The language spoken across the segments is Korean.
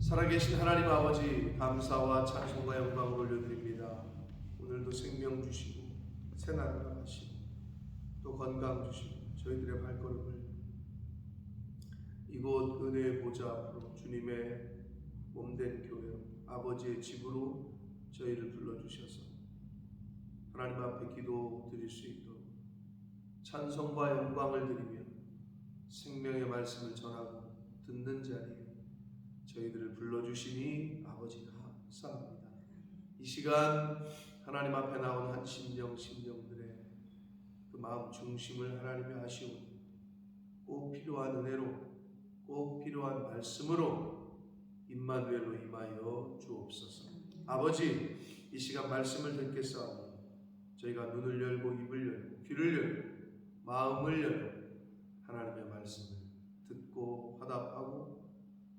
살아계신 하나님 아버지, 감사와 찬송과 영광을 올려드립니다. 오늘도 생명 주시고 새날을 하시고 또 건강 주시고 저희들의 발걸음을 이곳 은혜의 보좌 앞으로 주님의 몸된 교회 아버지의 집으로 저희를 불러주셔서 하나님 앞에 기도 드릴 수 있도록 찬송과 영광을 드리며 생명의 말씀을 전하고 듣는 자리에 저희들을 불러주시니 아버지 감사합니다. 이 시간 하나님 앞에 나온 한 심령들의 그 마음 중심을 하나님이 아시오니 꼭 필요한 은혜로 꼭 필요한 말씀으로 임마누엘로 임하여 주옵소서. 아버지, 이 시간 말씀을 듣겠사오니 저희가 눈을 열고 입을 열고 귀를 열고 마음을 열고 하나님의 말씀을 듣고 화답하고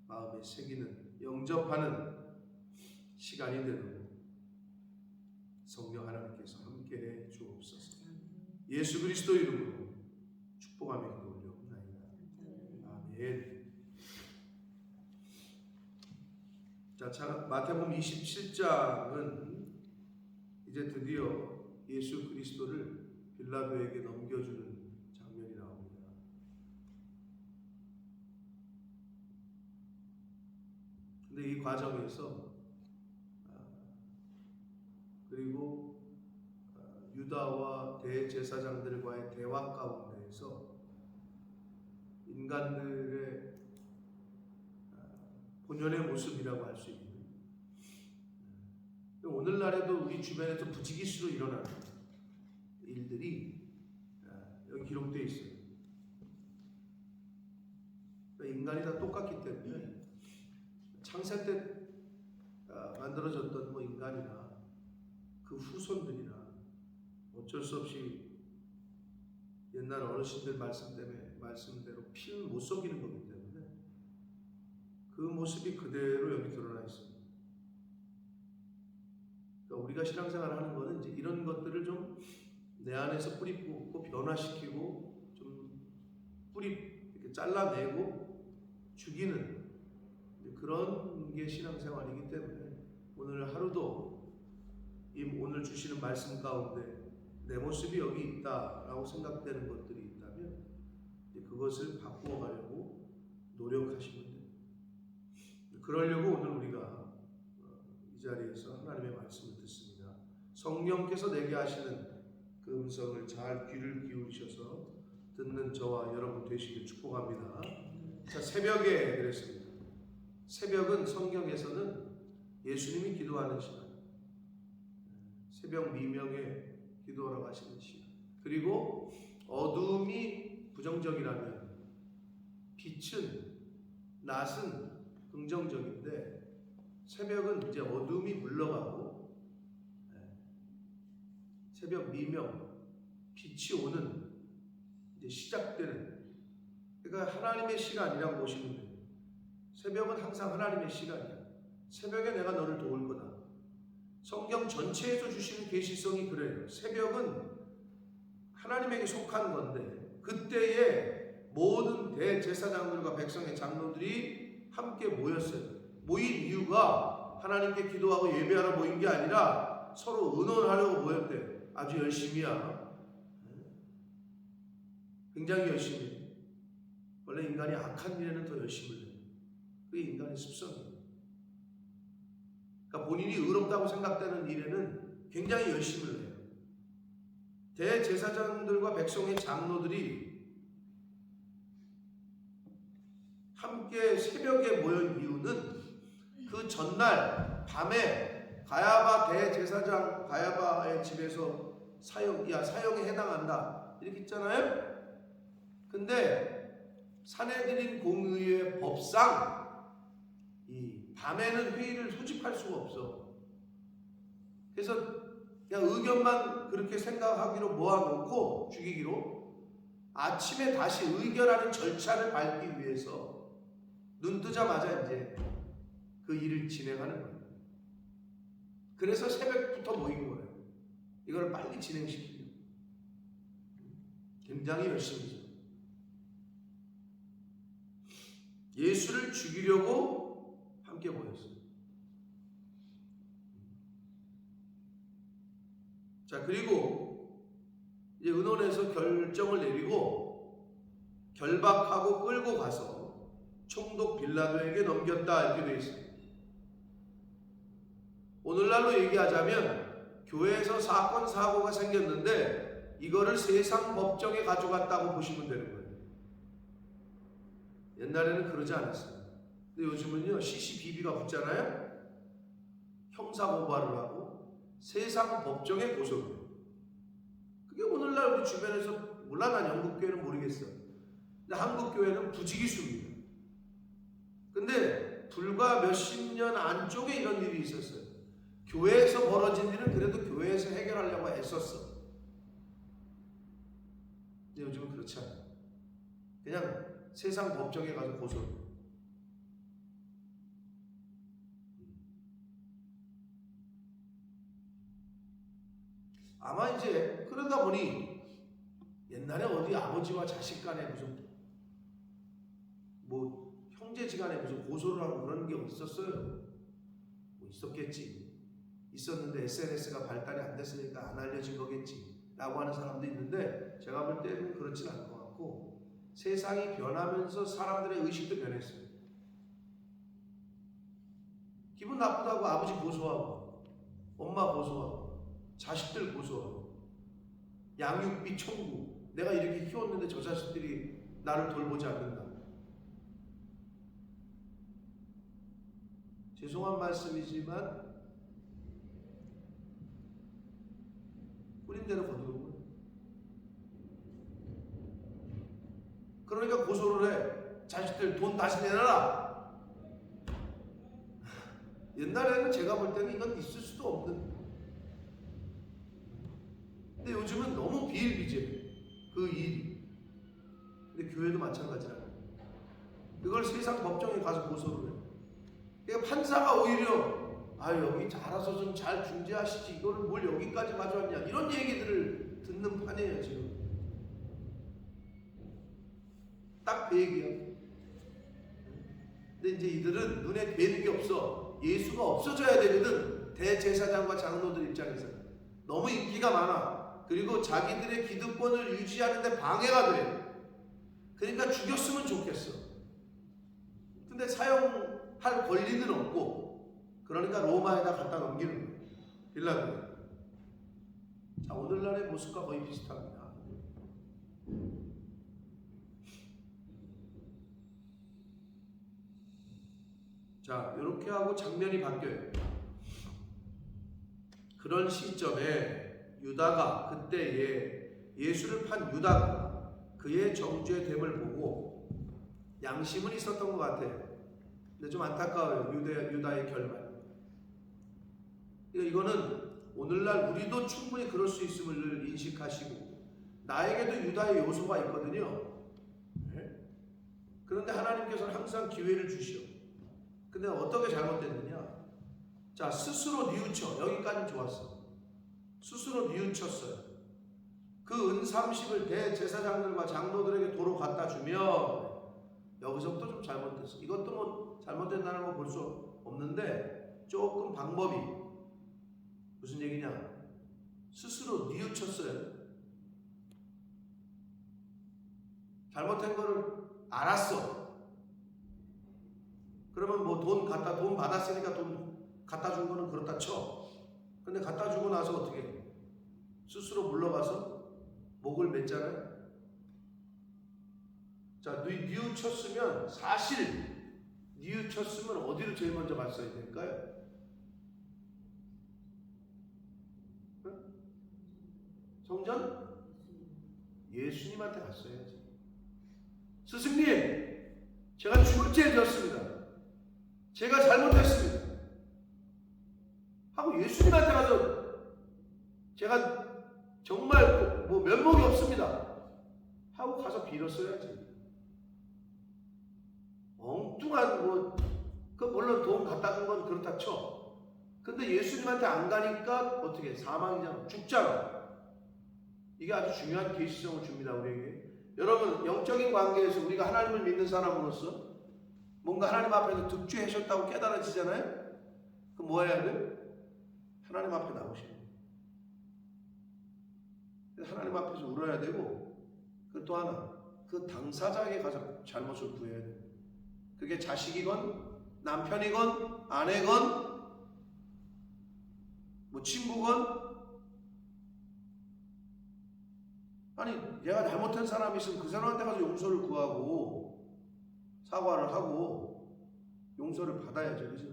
마음에 새기는 영접하는 시간이 되도록 성령 하나님께서 함께해 주옵소서. 예수 그리스도 이름으로 축복하며 기도 올려옵나이다. 아멘. 자, 마태복음 27장은 이제 드디어 예수 그리스도를 빌라도에게 넘겨주는 장면이 나옵니다. 근데 이 과정에서 그리고 유다와 대제사장들과의 대화 가운데에서 인간들의 본연의 모습이라고 할 수 있는 오늘날에도 우리 주변에서 부지기수로 일어나는 일들이 여기 기록되어 있어요. 인간이 다 똑같기 때문에 창세 때 만들어졌던 인간이나 그 후손들이나 어쩔 수 없이 옛날 어르신들 말씀대로 피를 못 속이는 거기 때문에 그 모습이 그대로 여기 드러나 있습니다. 그러니까 우리가 신앙생활을 하는 거는 이제 이런 것들을 좀 내 안에서 뿌리 뽑고 변화시키고 좀 뿌리 이렇게 잘라내고 죽이는 그런 게 신앙생활이기 때문에 오늘 하루도 오늘 주시는 말씀 가운데 내 모습이 여기 있다라고 생각되는 것들이 있다면 그것을 바꾸어 가려고 노력하시면 됩니다. 그러려고 오늘 우리가 이 자리에서 하나님의 말씀을 듣습니다. 성령께서 내게 하시는 그 음성을 잘 귀를 기울이셔서 듣는 저와 여러분 되시길 축복합니다. 자, 새벽에 그랬습니다. 새벽은 성경에서는 예수님이 기도하는 시간, 새벽 미명에 기도하러 가시는 시간, 그리고 어둠이 부정적이라면 빛은 낮은 긍정적인데 새벽은 이제 어둠이 물러가고 새벽 미명, 빛이 오는 이제 시작되는, 그러니까 하나님의 시간이라고 보시면 돼요. 새벽은 항상 하나님의 시간이야. 새벽에 내가 너를 도울 거다. 성경 전체에서 주시는 계시성이 그래요. 새벽은 하나님에게 속한 건데 그때에 모든 대제사장들과 백성의 장로들이 함께 모였어요. 모인 이유가 하나님께 기도하고 예배하러 모인 게 아니라 서로 의논하려고 모였대요. 아주 열심히야. 굉장히 열심히. 원래 인간이 악한 일에는 더 열심을 해요. 그게 인간의 습성이에요. 그러니까 본인이 의롭다고 생각되는 일에는 굉장히 열심을 해요. 대제사장들과 백성의 장로들이 함께 새벽에 모인 이유는 그 전날 밤에 가야바 대제사장 가야바의 집에서 사형에 해당한다 이렇게 있잖아요. 근데 산헤드린 공의의 법상 이 밤에는 회의를 소집할 수가 없어. 그래서 그냥 의견만 그렇게 생각하기로 모아놓고 죽이기로 아침에 다시 의결하는 절차를 밟기 위해서 눈 뜨자마자 이제 그 일을 진행하는 거예요. 그래서 새벽부터 모인 거예요. 이걸 빨리 진행시키려고. 굉장히 열심히죠. 예수를 죽이려고 함께 모였어요. 자, 그리고 이제 의논에서 결정을 내리고 결박하고 끌고 가서 총독 빌라도에게 넘겼다 이렇게 되어 있습니다. 오늘날로 얘기하자면 교회에서 사건 사고가 생겼는데 이거를 세상 법정에 가져갔다고 보시면 되는 거예요. 옛날에는 그러지 않았어요. 근데 요즘은요 CCBB가 붙잖아요. 형사고발을 하고 세상 법정에 고소를 해요. 그게 오늘날 우리 주변에서, 몰라 난 영국 교회는 모르겠어. 근데 한국 교회는 부지기수입니다. 근데 불과 몇십 년 안쪽에 이런 일이 있었어요. 교회에서 벌어진 일은 그래도 교회에서 해결하려고 애썼어. 근데 요즘은 그렇지 않아요. 그냥 세상 법정에 가서 고소해요. 아마 이제 그러다 보니 옛날에 어디 아버지와 자식 간에 무슨 뭐 형제지간에 무슨 고소를 하고 그런 게 있었어요? 뭐 있었겠지. 있었는데 SNS가 발달이 안 됐으니까 안 알려진 거겠지 라고 하는 사람도 있는데, 제가 볼 때는 그렇진 않을 것 같고, 세상이 변하면서 사람들의 의식도 변했어요. 기분 나쁘다고 아버지 고소하고 엄마 고소하고 자식들 고소하고 양육비 청구, 내가 이렇게 키웠는데 저 자식들이 나를 돌보지 않는다. 죄송한 말씀이지만 뿌린 대로 거두는 거예요. 그러니까 고소를 해. 자식들 돈 다시 내놔라. 옛날에는 제가 볼 때는 이건 있을 수도 없는. 근데 요즘은 너무 비일비재해. 그 일이. 근데 교회도 마찬가지라고. 그걸 세상 법정에 가서 고소를 해. 그러니까 판사가 오히려 여기 알아서 좀 잘 중재하시지 이거를 뭘 여기까지 가져왔냐 이런 얘기들을 듣는 판이에요 지금. 딱 그 얘기야. 근데 이제 이들은 눈에 뵈는 게 없어. 예수가 없어져야 되거든. 대제사장과 장로들 입장에서 너무 인기가 많아. 그리고 자기들의 기득권을 유지하는 데 방해가 돼. 그러니까 죽였으면 좋겠어. 근데 사용할 권리는 없고, 그러니까 로마에다 갖다 넘기는 거예요. 빌라도에. 자, 오늘날의 모습과 거의 비슷합니다. 자, 이렇게 하고 장면이 바뀌어요. 그런 시점에 유다가, 그때에 예수를 판 유다가 그의 정죄 됨을 보고 양심은 있었던 것 같아요. 근데 좀 안타까워요. 유다의 결말. 이거는 오늘날 우리도 충분히 그럴 수 있음을 인식하시고, 나에게도 유다의 요소가 있거든요. 그런데 하나님께서는 항상 기회를 주시오. 근데 어떻게 잘못됐느냐? 자, 스스로 뉘우쳐. 여기까지는 좋았어. 스스로 뉘우쳤어요. 그 은30을 대제사장들과 장로들에게 도로 갖다 주면, 여기서부터 좀 잘못됐어. 이것도 뭐 잘못된다는 거 볼 수 없는데, 조금 방법이 무슨 얘기냐? 스스로 뉘우쳤어요. 잘못한 거를 알았어. 그러면 뭐 돈 받았으니까 돈 갖다 준 거는 그렇다 쳐. 근데 갖다 주고 나서 어떻게 해? 스스로 물러가서 목을 맸잖아요. 자, 뉘우쳤으면, 사실 뉘우쳤으면 어디로 제일 먼저 갔어야 될까요? 성전? 예수님한테 갔어야지. 스승님, 제가 죽을 죄를 졌습니다. 제가 잘못했습니다. 하고 예수님한테 가서 제가 정말 뭐 면목이 없습니다. 하고 가서 빌었어야지. 엉뚱한 물론 돈 갖다 준 건 그렇다 쳐. 근데 예수님한테 안 가니까 어떻게 사망이잖아. 죽잖아. 이게 아주 중요한 계시성을 줍니다, 우리에게. 여러분, 영적인 관계에서 우리가 하나님을 믿는 사람으로서 뭔가 하나님 앞에서 득죄하셨다고 깨달아지잖아요. 그럼 뭐 해야 돼요? 하나님 앞에 나오시는 거예요. 하나님 앞에서 울어야 되고, 그 또 하나, 그 당사자에게 가서 잘못을 구해야 돼요. 그게 자식이건 남편이건 아내건 뭐 친구건, 아니 얘가 잘못한 사람이 있으면 그 사람한테 가서 용서를 구하고 사과를 하고 용서를 받아야죠. 그죠?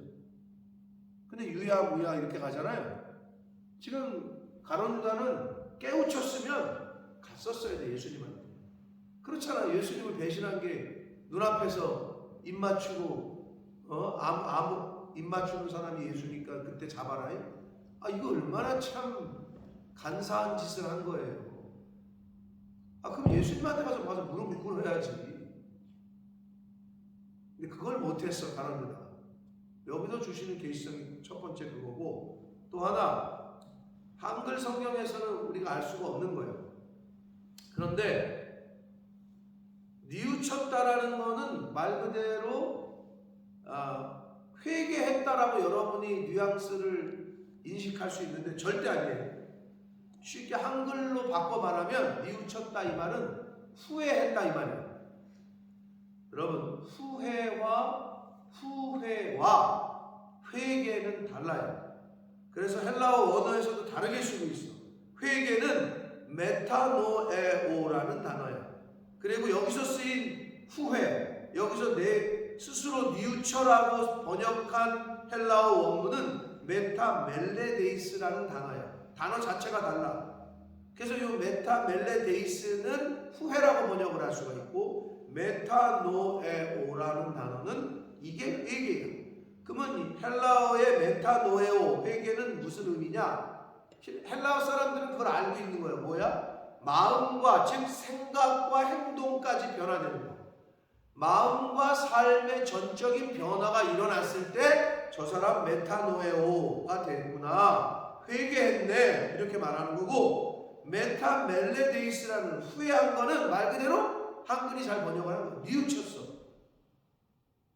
근데 유야 무야 이렇게 가잖아요. 지금 가룟 유다는 깨우쳤으면 갔었어야 돼, 예수님한테. 그렇잖아요. 예수님을 배신한 게 눈앞에서 입 맞추고 입 맞추는 사람이 예수니까 그때 잡아라. 이거 얼마나 참 간사한 짓을 한 거예요. 그럼 예수님한테 가서 무릎 꿇어야지. 근데 그걸 못했어, 가룟 유다. 여기서 주시는 계시성이 첫 번째 그거고, 또 하나 한글 성경에서는 우리가 알 수가 없는 거예요. 그런데 뉘우쳤다라는 거는 말 그대로 회개했다라고 여러분이 뉘앙스를 인식할 수 있는데 절대 아니에요. 쉽게 한글로 바꿔 말하면 뉘우쳤다 이 말은 후회했다 이 말이에요. 여러분, 후회와 회개는 달라요. 그래서 헬라어 원어에서도 다르게 쓰고 있어. 회개는 메타노에오라는 단어예요. 그리고 여기서 쓰인 후회, 여기서 내 스스로 뉘우쳐라고 번역한 헬라어 원문은 메타멜레데이스라는 단어예요. 단어 자체가 달라. 그래서 이 메타멜레데이스는 후회라고 번역을 할 수가 있고, 메타노에오라는 단어는 이게 회개예요. 그러면 헬라어의 메타노에오, 회개는 무슨 의미냐? 헬라어 사람들은 그걸 알고 있는 거예요. 뭐야? 마음과, 즉 생각과 행동까지 변화되는 거. 마음과 삶의 전적인 변화가 일어났을 때 저 사람 메타노에오가 됐구나, 회개했네, 이렇게 말하는 거고, 메타멜레데이스라는 후회한 거는 말 그대로 한글이 잘 번역을 하는 거야. 뉘우쳤어.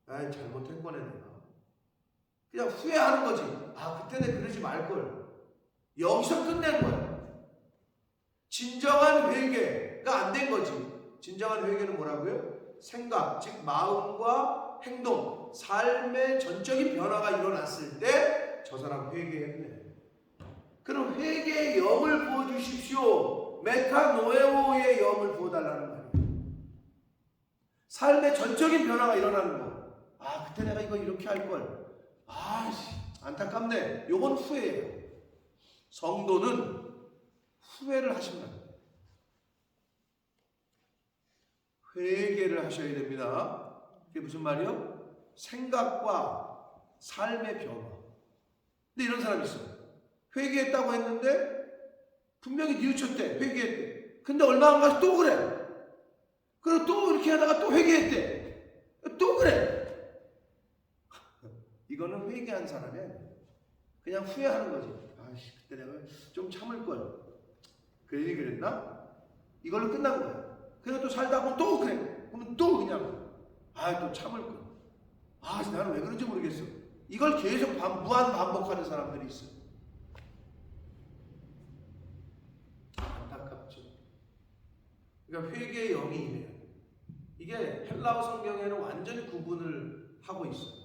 잘못한 거네 내가. 그냥 후회하는 거지. 그때 내가 그러지 말걸. 여기서 끝낸 거야. 진정한 회개가 안 된 거지. 진정한 회개는 뭐라고요? 생각, 즉 마음과 행동, 삶의 전적인 변화가 일어났을 때 저 사람 회개했네. 그럼 회개의 영을 부어주십시오. 메타노에오의 영을 부어달라는 말이에요. 삶의 전적인 변화가 일어나는 거. 그때 내가 이거 이렇게 할걸. 안타깝네. 요건 후회예요. 성도는 후회를 하시면 안 돼요. 회개를 하셔야 됩니다. 그게 무슨 말이요? 생각과 삶의 변화. 근데 이런 사람이 있어요. 회개했다고 했는데 분명히 뉘우쳤대. 회개했대. 근데 얼마 안 가서 또 그래. 그리고 또 이렇게 하다가 또 회개했대. 또 그래. 이거는 회개한 사람이 아니에요. 그냥 후회하는 거지. 그때 내가 좀 참을걸. 괜히 그랬나? 이걸로 끝난 거야. 그래서 또 살다 보면 또 그래. 그러면 또 그냥 또 참을걸. 나는 왜 그런지 모르겠어. 이걸 계속 무한 반복하는 사람들이 있어요. 안타깝죠. 그러니까 회개의 영이 임해요. 이게 헬라어 성경에는 완전히 구분을 하고 있어요.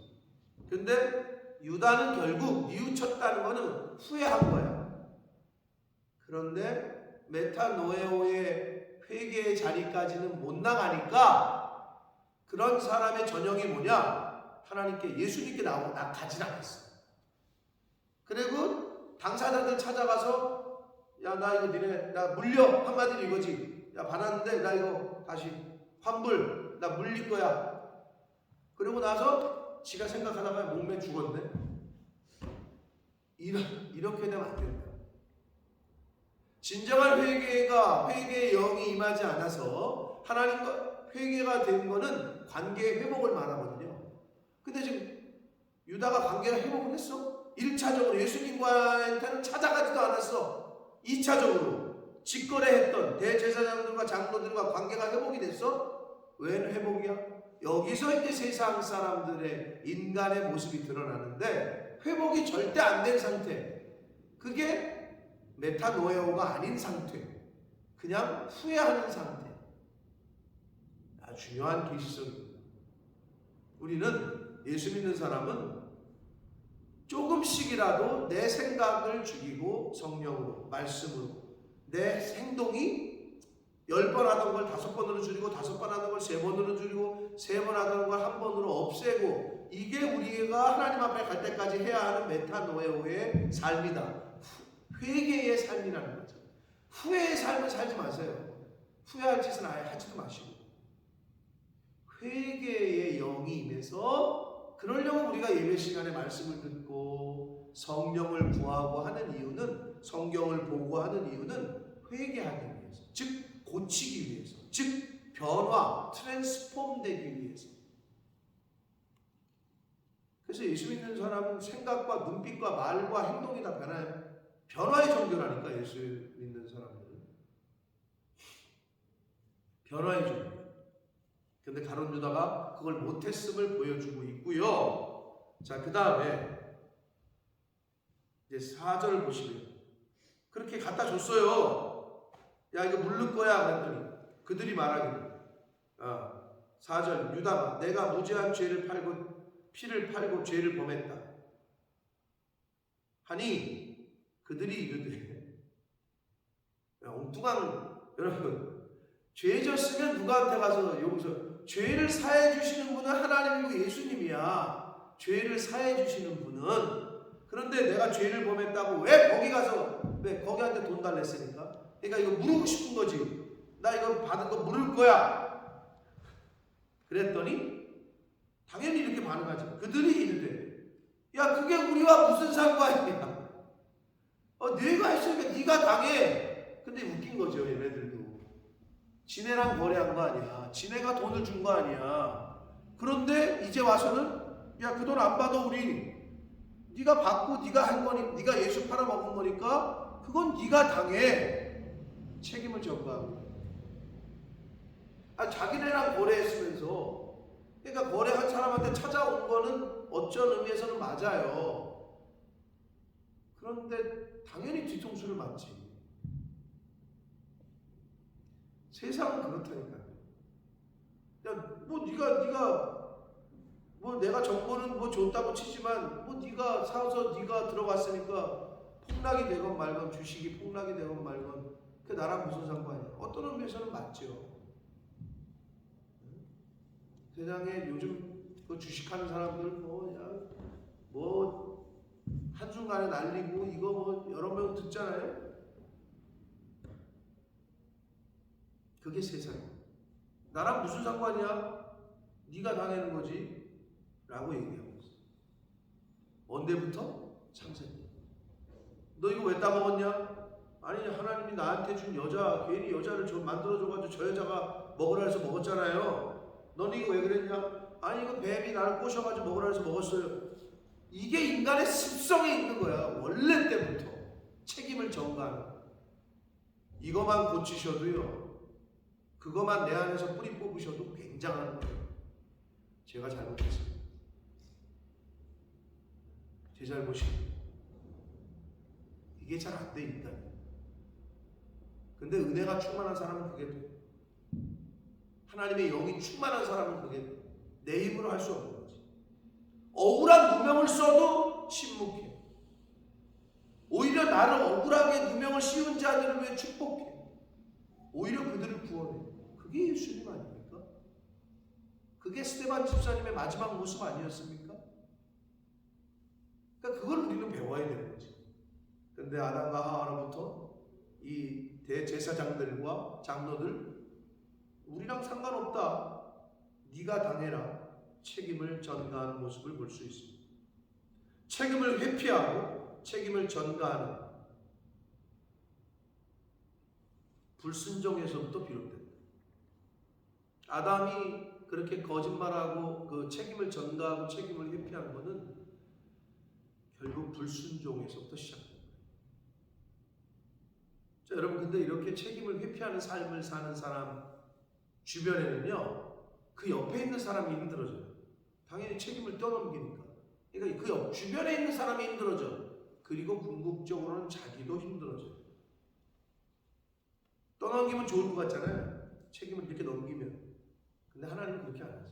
근데 유다는 결국 뉘우쳤다는 거는 후회한 거야. 그런데 메타노에오의 회개의 자리까지는 못 나가니까 그런 사람의 전형이 뭐냐? 하나님께, 예수님께 나 가지 않겠어. 그리고 당사자들 찾아가서 나 이거 니네 나 물려, 한마디로 이거지. 받았는데 나 이거 다시 환불, 나 물릴 거야. 그리고 나서 지가 생각하다가 목매 죽었네. 이렇게 되면 안 된다. 진정한 회개의 영이 임하지 않아서 하나님과 회개가 된 거는 관계의 회복을 말하거든요. 근데 지금 유다가 관계가 회복을 했어? 1차적으로 예수님과한테는 찾아가지도 않았어. 2차적으로 직거래했던 대제사장들과 장로들과 관계가 회복이 됐어? 왜 회복이야? 여기서 이제 세상 사람들의 인간의 모습이 드러나는데 회복이 절대 안 된 상태. 그게 메타노에오가 아닌 상태. 그냥 후회하는 상태. 중요한 계시성입니다. 우리는 예수 믿는 사람은 조금씩이라도 내 생각을 죽이고 성령으로, 말씀으로 내 행동이 10번 하던 걸 5번으로 줄이고 5번 하던 걸 3번으로 줄이고 3번 하던 걸 1번으로 없애고 이게 우리가 하나님 앞에 갈 때까지 해야 하는 메타노에오의 삶이다. 회개의 삶이라는 거죠. 후회의 삶을 살지 마세요. 후회할 짓은 아예 하지도 마시고 회개의 영이 임해서 그러려고 우리가 예배 시간에 말씀을 듣고 성령을 구하고 하는 이유는 성경을 보고 하는 이유는 회개하기 위해서 즉 고치기 위해서 즉 변화 트랜스폼 되기 위해서 그래서 예수 믿는 사람은 생각과 눈빛과 말과 행동이 다 변화요. 변화의 종교라니까 예수 믿는 사람들은 변화의 종교. 근데 가룟 유다가 그걸 못했음을 보여주고 있고요. 자, 그 다음에 이제 4절 보시면 그렇게 갖다 줬어요. 야, 이거 물를 거야 그랬더니 그들이 말하기를 4절 유다가 내가 무죄한 죄를 팔고 피를 팔고 죄를 범했다 하니 그들이 이르되 엉뚱한 여러분 죄 졌으면 누구한테 가서 용서 죄를 사해 주시는 분은 하나님이고 예수님이야. 죄를 사해 주시는 분은 그런데 내가 죄를 범했다고 왜 거기 가서 왜 거기한테 돈 달랬으니까 그러니까 이거 물고 싶은 거지. 나 이거 받은 거 물을 거야. 그랬더니 당연히 이렇게 반응하지. 그들이 이르되 야 그게 우리와 무슨 상관이야. 네가 했으니까 네가 당해. 근데 웃긴 거죠 얘네들도. 지네랑 거래한 거 아니야. 지네가 돈을 준 거 아니야. 그런데 이제 와서는 야 그 돈 안 받아 우리. 네가 받고 네가 한 거니 네가 예수 팔아먹은 거니까 그건 네가 당해. 책임을 전가하고. 자기네랑 거래했으면서 그러니까 거래한 사람한테 찾아온 거는 어쩐 의미에서는 맞아요. 그런데 당연히 뒤통수를 맞지. 세상은 그렇다니까요. 야, 뭐 네가 뭐 내가 정보는 뭐 줬다고 치지만 뭐 네가 사서 네가 들어갔으니까 폭락이 되건 말건 주식이 폭락이 되건 말건 그 나랑 무슨 상관이야? 어떤 의미에서는 맞죠. 세상에 요즘 그 주식하는 사람들 뭐 한순간에 날리고 이거 뭐 여러 명 듣잖아요. 그게 세상이야. 나랑 무슨 상관이야? 네가 당하는 거지 라고 얘기하고 있어. 언제부터? 창세기. 너 이거 왜 따먹었냐? 아니 하나님이 나한테 준 여자 괜히 여자를 만들어줘가지고 저 여자가 먹으라 해서 먹었잖아요. 너는 이거 왜 그랬냐? 아니 이거 뱀이 나를 꼬셔가지고 먹으라 해서 먹었어요. 이게 인간의 습성에 있는 거야. 원래 때부터 책임을 전가하는 거야. 이거만 고치셔도요. 그것만 내 안에서 뿌리 뽑으셔도 굉장한 거예요. 제가 잘못했습니다. 제 잘못입니다. 이게 잘 안 돼 있다. 근데 은혜가 충만한 사람은 그게 돼. 하나님의 영이 충만한 사람은 그게 돼. 내 힘으로 할 수 없는 거지. 억울한 누명을 써도 침묵해. 오히려 나를 억울하게 누명을 씌운 자들을 위해 축복해. 오히려 그들을 구원해. 그게 예수님 아닙니까? 그게 스데반 집사님의 마지막 모습 아니었습니까? 그러니까 그걸 우리는 배워야 되는 거지. 근데 아담과 하와로부터 이 대제사장들과 장로들 우리랑 상관없다. 네가 당해라. 책임을 전가하는 모습을 볼 수 있습니다. 책임을 회피하고 책임을 전가하는 불순종에서부터 비롯된다. 아담이 그렇게 거짓말하고 그 책임을 전가하고 책임을 회피한 것은 결국 불순종에서부터 시작됩니다. 여러분 근데 이렇게 책임을 회피하는 삶을 사는 사람 주변에는요 그 옆에 있는 사람이 힘들어져요. 당연히 책임을 떠넘기니까. 그러니까 그 주변에 있는 사람이 힘들어져. 그리고 궁극적으로는 자기도 힘들어져요. 떠넘기면 좋을 것 같잖아요. 책임을 이렇게 넘기면. 근데 하나님은 그렇게 안 하세요.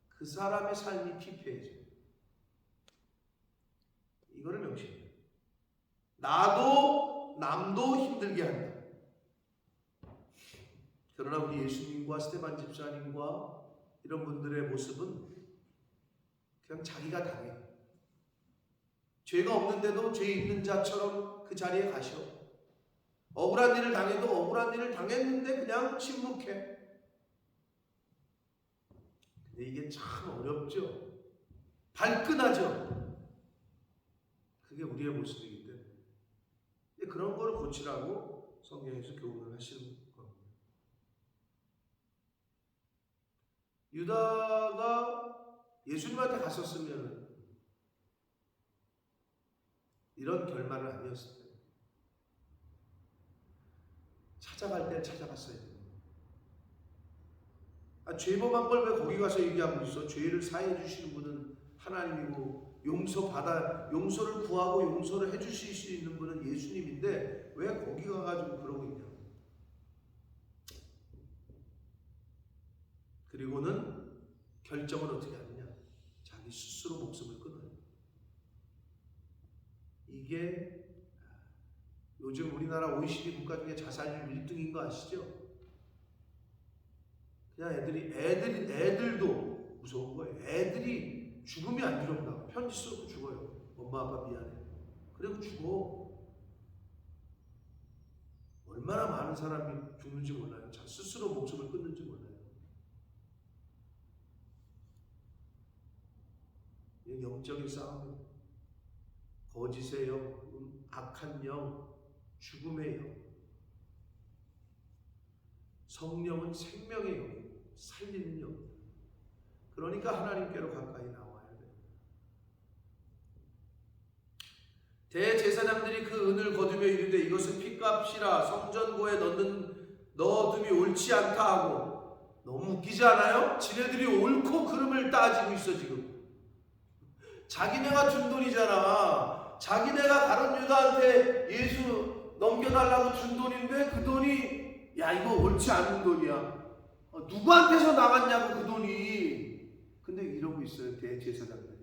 그 사람의 삶이 피폐해져요. 이거를 명심해요. 나도 남도 힘들게 한다. 그러나 우리 예수님과 스데반 집사님과 이런 분들의 모습은 그냥 자기가 당해. 죄가 없는데도 죄 있는 자처럼 그 자리에 가셔. 억울한 일을 당해도 억울한 일을 당했는데 그냥 침묵해. 근데 이게 참 어렵죠. 발끈하죠. 그게 우리의 모습이기 때문에. 근데 그런 걸 고치라고 성경에서 교훈을 하시는 겁니다. 유다가 예수님한테 갔었으면 이런 결말은 아니었을 거예요. 찾아갈 때 찾아갔어야 돼요. 죄범한 걸 왜 거기 가서 얘기하고 있어? 죄를 사해 주시는 분은 하나님이고 용서를 구하고 용서를 해 주실 수 있는 분은 예수님인데 왜 거기 가가지고 그러고 있냐고. 그리고는 결정을 어떻게 하느냐? 자기 스스로 목숨을 끊어요. 이게 요즘 우리나라 OECD 국가 중에 자살률 1등인 거 아시죠? 그냥 애들도 무서운 거예요. 애들이 죽음이 안 두렵다. 편지 쓰고 죽어요. 엄마 아빠 미안해. 그리고 죽어. 얼마나 많은 사람이 죽는지 몰라요. 자 스스로 목숨을 끊는지 몰라요. 이 영적인 싸움이에요. 거짓의 영, 악한 영, 죽음의 영. 성령은 생명의 영이에요. 살리는 영. 그러니까 하나님께로 가까이 나와야 돼요. 대제사장들이 그 은을 거두며 이르되 이것은 핏값이라 성전고에 넣어둠이 옳지 않다 하고. 너무 웃기지 않아요? 지네들이 옳고 그름을 따지고 있어 지금. 자기네가 준 돈이잖아. 자기네가 가룟 유다한테 예수 넘겨달라고 준 돈인데 그 돈이 야 이거 옳지 않은 돈이야. 누구한테서 나갔냐고 그 돈이. 근데 이러고 있어요 대제사장들이.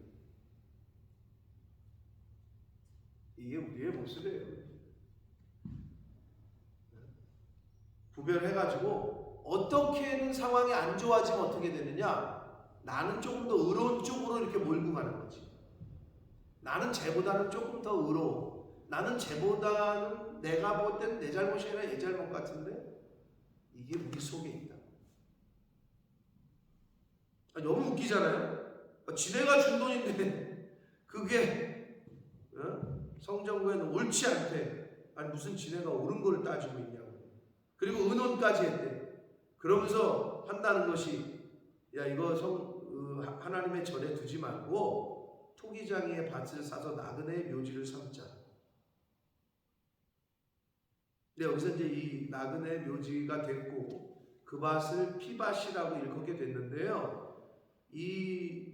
이게 우리의 모습이에요. 구별해가지고 어떻게든 상황이 안 좋아지면 어떻게 되느냐? 나는 조금 더 의로운 쪽으로 이렇게 몰고 가는 거지. 나는 쟤보다는 조금 더 의로워. 나는 쟤보다는 내가 볼 때는 내 잘못이 아니라 얘 잘못 같은데 이게 우리 속에 있다. 너무 웃기잖아요. 지네가 준 돈인데 그게 성전구에는 옳지 않대. 아니 무슨 지네가 옳은 걸 따지고 있냐고. 그리고 은혼까지 했대. 그러면서 한다는 것이 야 이거 하나님의 절에 두지 말고 토기장이의 밭을 사서 나그네의 묘지를 삼자. 근데 여기서 이제 이 나그네의 묘지가 됐고 그 밭을 피밭이라고 일컫게 됐는데요. 이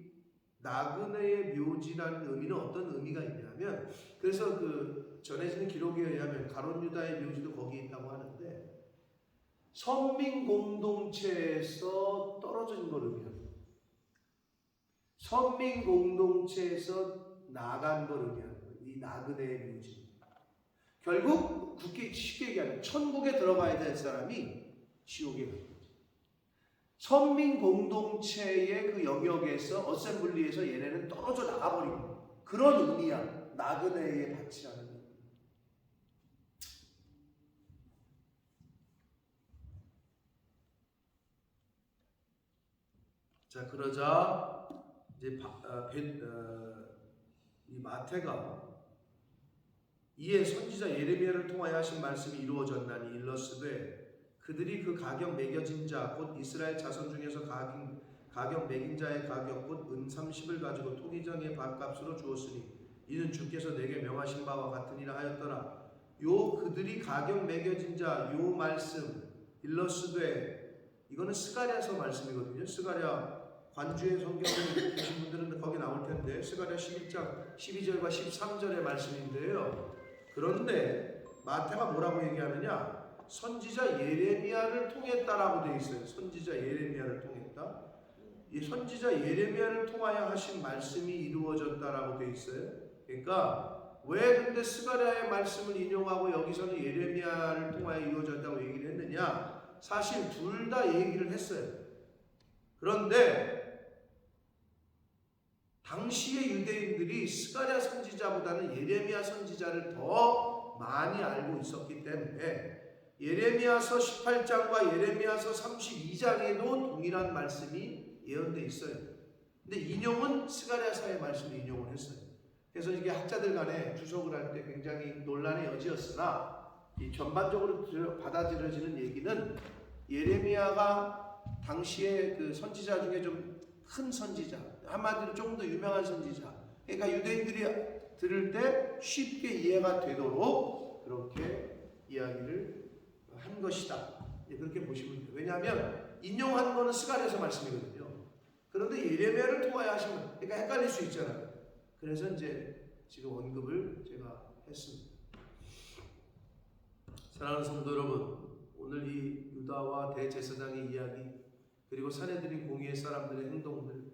나그네의 묘지라는 의미는 어떤 의미가 있냐면 그래서 그 전해지는 기록에 의하면 가룟 유다의 묘지도 거기 있다고 하는데 선민 공동체에서 떨어진 걸 의미합니다. 선민 공동체에서 나간 걸 의미하는 거예요. 이 나그네의 묘지. 결국 쉽게 얘기하면 천국에 들어가야 될 사람이 지옥에 가는 거죠. 선민 공동체의 그 영역에서 어셈블리에서 얘네는 떨어져 나가버리고 그런 의미야. 나그네의 밭이라는 의미. 자 그러자 이제 이 마태가 이에 선지자 예레미야를 통하여 하신 말씀이 이루어졌나니 일러스되 그들이 그 가격 매겨진 자 곧 이스라엘 자손 중에서 가격 매긴 자의 가격 곧 은 30을 가지고 토기장의 밭값으로 주었으니 이는 주께서 내게 명하신 바와 같으니라 하였더라. 요 그들이 가격 매겨진 자 요 말씀 일러스되 이거는 스가랴서 말씀이거든요. 스가랴 관주의 성경을 보신 분들은 거기 나올 텐데 스가랴 11장 12절과 13절의 말씀인데요. 그런데 마태가 뭐라고 얘기하느냐? 선지자 예레미야를 통했다라고 되어 있어요. 선지자 예레미야를 통했다. 이 선지자 예레미야를 통하여 하신 말씀이 이루어졌다라고 되어 있어요. 그러니까 왜 근데 스가랴의 말씀을 인용하고 여기서는 예레미야를 통하여 이루어졌다고 얘기를 했느냐? 사실 둘 다 얘기를 했어요. 그런데 당시의 유대인들이 스가랴 선지자보다는 예레미야 선지자를 더 많이 알고 있었기 때문에 예레미야서 18장과 예레미야서 32장에도 동일한 말씀이 예언되어 있어요. 근데 인용은 스가랴서의 말씀을 인용을 했어요. 그래서 이게 학자들 간에 주석을 할 때 굉장히 논란의 여지였으나 이 전반적으로 받아들여지는 얘기는 예레미야가 당시에 그 선지자 중에 좀 큰 선지자, 한마디로 조금 더 유명한 선지자. 그러니까 유대인들이 들을 때 쉽게 이해가 되도록 그렇게 이야기를 한 것이다. 그렇게 보시면 돼요. 왜냐하면 인용한 거는 스가랴서 말씀이거든요. 그런데 예레미야를 통하여 하시면 그러니까 헷갈릴 수 있잖아요. 그래서 이제 지금 언급을 제가 했습니다. 사랑하는 성도 여러분, 오늘 이 유다와 대제사장의 이야기 그리고 사내들인 공의의 사람들의 행동들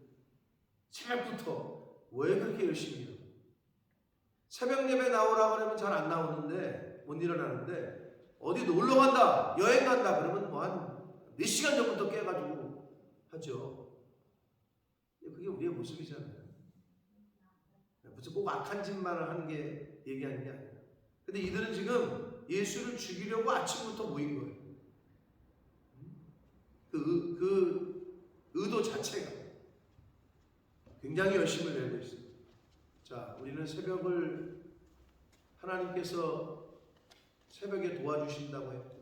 새벽부터 왜 그렇게 열심히 해요? 새벽 예배 나오라고 하면 잘 안 나오는데 못 일어나는데 어디 놀러 간다 여행 간다 그러면 뭐 한 몇 시간 전부터 깨가지고 하죠. 그게 우리의 모습이잖아요. 무슨 꼭 악한 짓만을 하는 게 얘기하는 게 아니에요. 근데 이들은 지금 예수를 죽이려고 아침부터 모인 거예요. 그 의도 자체가 굉장히 열심을 내고 있어요. 자, 우리는 새벽을 하나님께서 새벽에 도와주신다고 했고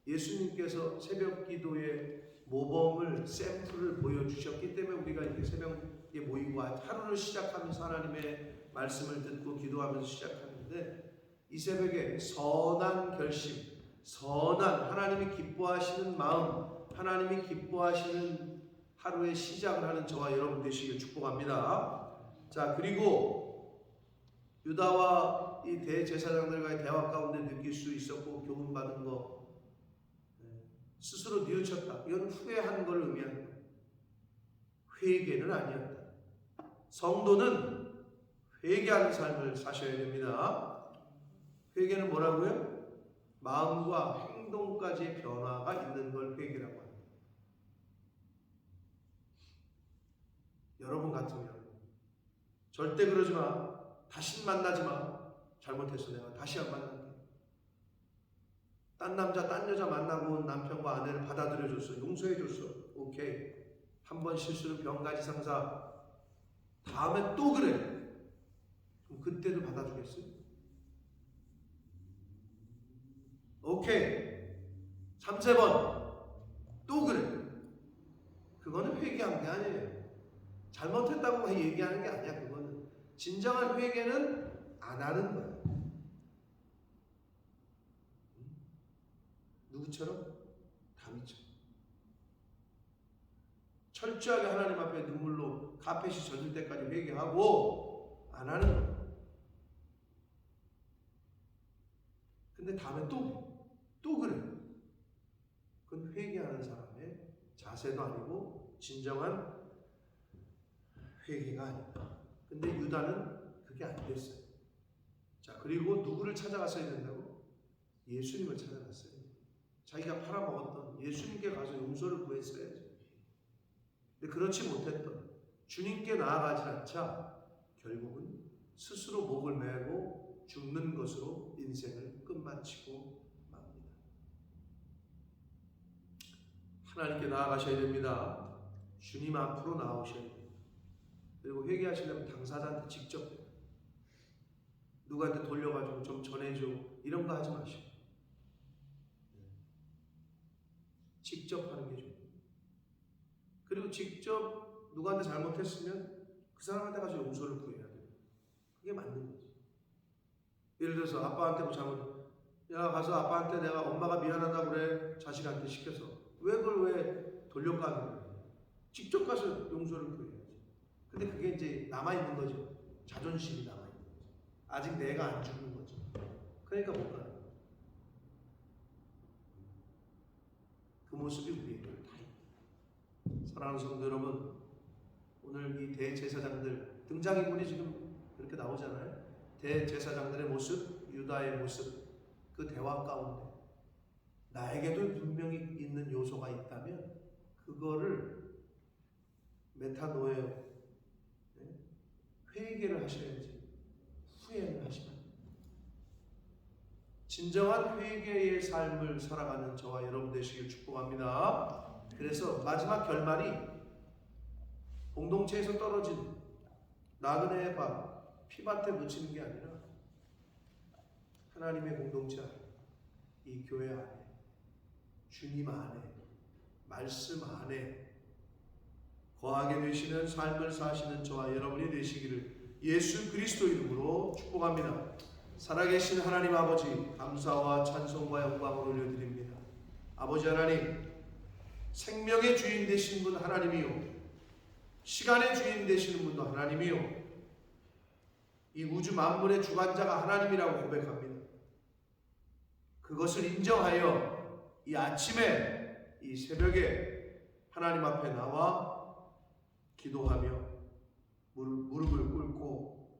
예수님께서 새벽 기도의 모범을 샘플을 보여주셨기 때문에 우리가 이렇게 새벽에 모이고 하루를 시작하면서 하나님의 말씀을 듣고 기도하면서 시작하는데 이 새벽에 선한 결심, 선한 하나님이 기뻐하시는 마음, 하나님이 기뻐하시는 하루의 시작을 하는 저와 여러분 되시길 축복합니다. 자, 그리고 유다와 이 대제사장들과의 대화 가운데 느낄 수 있었고 교훈받은 거 스스로 뉘우쳤다. 이건 후회한 걸 의미하는 거예요. 회개는 아니었다. 성도는 회개하는 삶을 사셔야 됩니다. 회개는 뭐라고요? 마음과 행동까지의 변화가 있는 걸 회개라고 합니다. 여러분 같으면 절대 그러지 마. 다시 만나지 마. 잘못했어. 내가 다시 안 만날게. 딴 남자, 딴 여자 만나고 온 남편과 아내를 받아들여줬어. 용서해줬어. 오케이. 한 번 실수로 병가지상사. 다음에 또 그래. 그럼 그때도 받아주겠어요? 오케이. 3, 4번. 또 그래. 그거는 회개한 게 아니에요. 잘못했다고 얘기하는 게 아니야. 그거는. 진정한 회개는 안 하는 거야. 누구처럼? 다윗처럼. 철저하게 하나님 앞에 눈물로 카펫이 젖을 때까지 회개하고 안 하는 거야. 근데 다음에 또 그래. 그건 회개하는 사람의 자세도 아니고 진정한 회개가 아니다. 근데 유다는 그게 안 됐어요. 자, 그리고 누구를 찾아갔어야 된다고? 예수님을 찾아갔어요. 자기가 팔아먹었던 예수님께 가서 용서를 구했어야죠. 근데 그렇지 못했던 주님께 나아가지 않자 결국은 스스로 목을 메고 죽는 것으로 인생을 끝마치고 맙니다. 하나님께 나아가셔야 됩니다. 주님 앞으로 나오셔야 됩니다. 그리고 회개하시려면 당사자한테 직접 누구한테 돌려가지고 좀 전해줘 이런 거 하지 마시고 직접 하는 게 좋아요. 그리고 직접 누구한테 잘못했으면 그 사람한테 가서 용서를 구해야 돼요. 그게 맞는 거지. 예를 들어서 아빠한테 뭐 잘못, 야 가서 아빠한테 내가 엄마가 미안하다고 그래 자식한테 시켜서 왜 그걸 왜 돌려가기를 해요. 직접 가서 용서를 구해야지. 근데 그게 이제 남아있는 거죠. 자존심이 남아있는 거죠. 아직 내가 안 죽는 거죠. 그러니까 못 가는 거예요. 그 모습이 우리에게 다 있어요. 사랑하는 성도 여러분, 오늘 이 대제사장들 등장인물이 지금 그렇게 나오잖아요. 대제사장들의 모습, 유다의 모습, 그 대화 가운데 나에게도 분명히 있는 요소가 있다면 그거를 메타노에어, 회개를 하셔야지 후회를 하시면 됩니다. 진정한 회개의 삶을 살아가는 저와 여러분 되시길 축복합니다. 그래서 마지막 결말이 공동체에서 떨어진 나그네의 밥, 피밭에 묻히는 게 아니라 하나님의 공동체 안에, 이 교회 안에, 주님 안에, 말씀 안에 거하게 되시는 삶을 사시는 저와 여러분이 되시기를 예수 그리스도 이름으로 축복합니다. 살아계신 하나님 아버지, 감사와 찬송과 영광을 올려드립니다. 아버지 하나님, 생명의 주인 되신 분 하나님이요, 시간의 주인 되시는 분도 하나님이요, 이 우주 만물의 주관자가 하나님이라고 고백합니다. 그것을 인정하여 이 아침에, 이 새벽에 하나님 앞에 나와 기도하며 무릎을 꿇고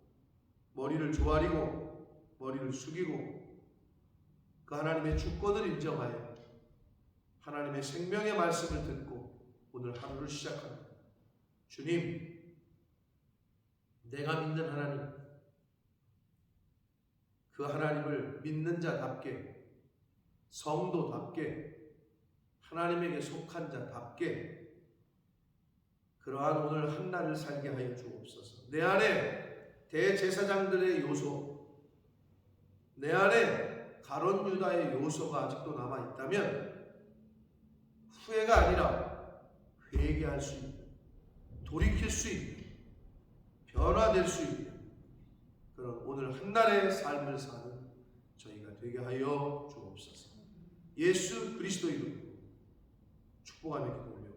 머리를 조아리고 머리를 숙이고 그 하나님의 주권을 인정하여 하나님의 생명의 말씀을 듣고 오늘 하루를 시작합니다. 주님, 내가 믿는 하나님, 그 하나님을 믿는 자답게, 성도답게, 하나님에게 속한 자답게 그러한 오늘 한날을 살게 하여 주옵소서. 내 안에 대제사장들의 요소, 내 안에 가론 유다의 요소가 아직도 남아있다면 후회가 아니라 회개할 수 있는, 돌이킬 수 있는, 변화될 수 있는 그런 오늘 한날의 삶을 사는 저희가 되게 하여 주옵소서. 예수 그리스도 이름으로 축복하며 기도합니다.